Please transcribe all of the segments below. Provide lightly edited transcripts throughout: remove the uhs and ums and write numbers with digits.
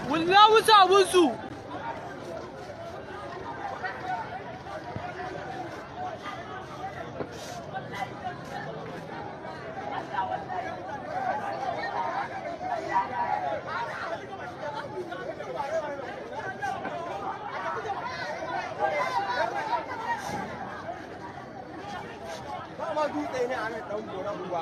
Wallahi wuce abinsu. Ba dutse ne a nan ɗan gora ruwa.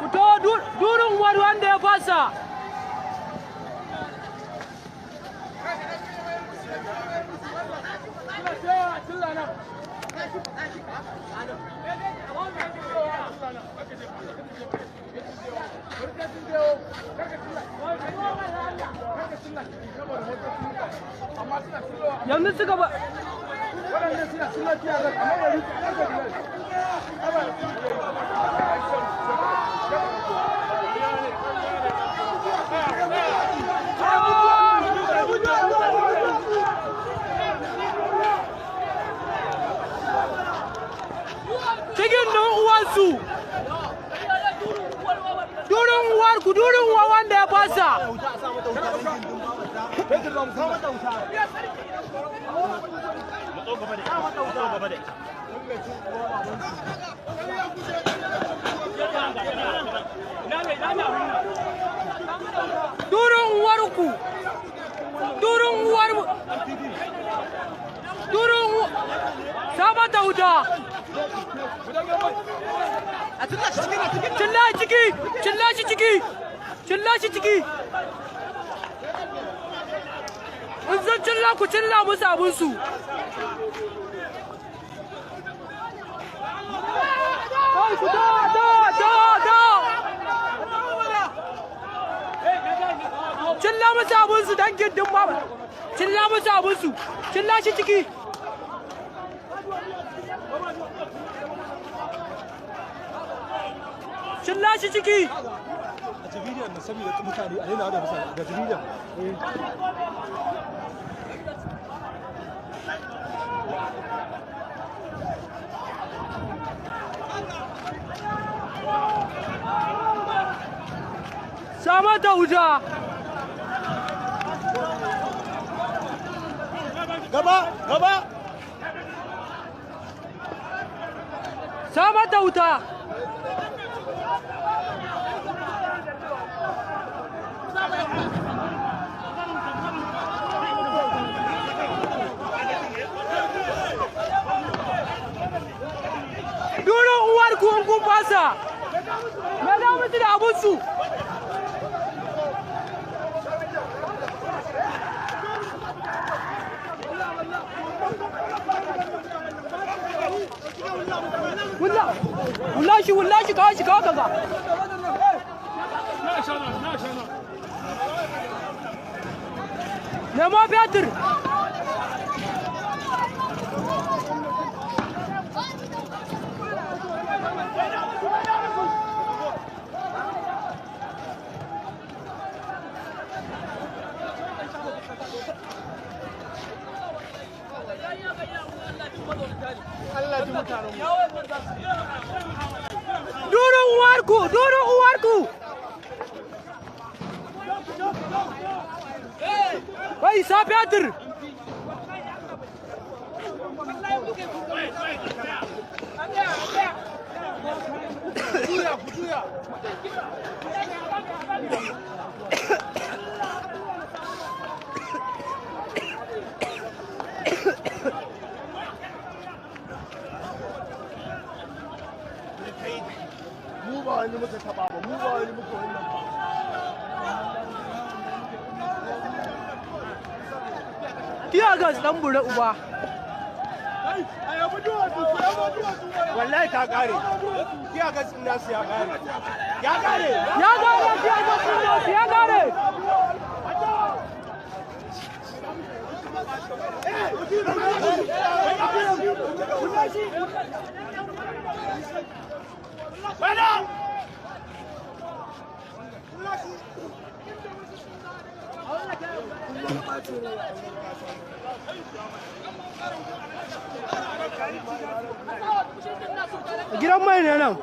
Fito durin wani wanda ya fasa. Yanzu suka ba. Cikin nan uwansu. Durin uwarku, durin uwa wanda ya fasa. Durin uwarku. Durin uwarmu. Durin sama ta wuta. Cilla ciki, cilla shi ciki, cilla shi ciki. In zan cilla ku cilla musu abinsu. Kai ku da. Cilla musu abinsu dan gindin ba. Cilla musu abinsu, cilla shi ciki. Cilla shi ciki. A jabidiyan da saboda mutane a yana da misali da jabidiyan. Sama da wuta. Gaba. Sama da wuta. Durin uwar kun fasa. Me da musu da abinsu. Wallahi kawo shi kawo kaza. Nemo Fetur. Durin uwarku. Wai sa Fetur. Mu ba wani muka taba ba, mu ba wani muka wannan ba. Tiya gas dan bure uba. Wallahi ta kare. Tiya gas din nasu ya kare. Ya kare. Ya kare tiya gas din nasu ya kare. gidan mai ne nan.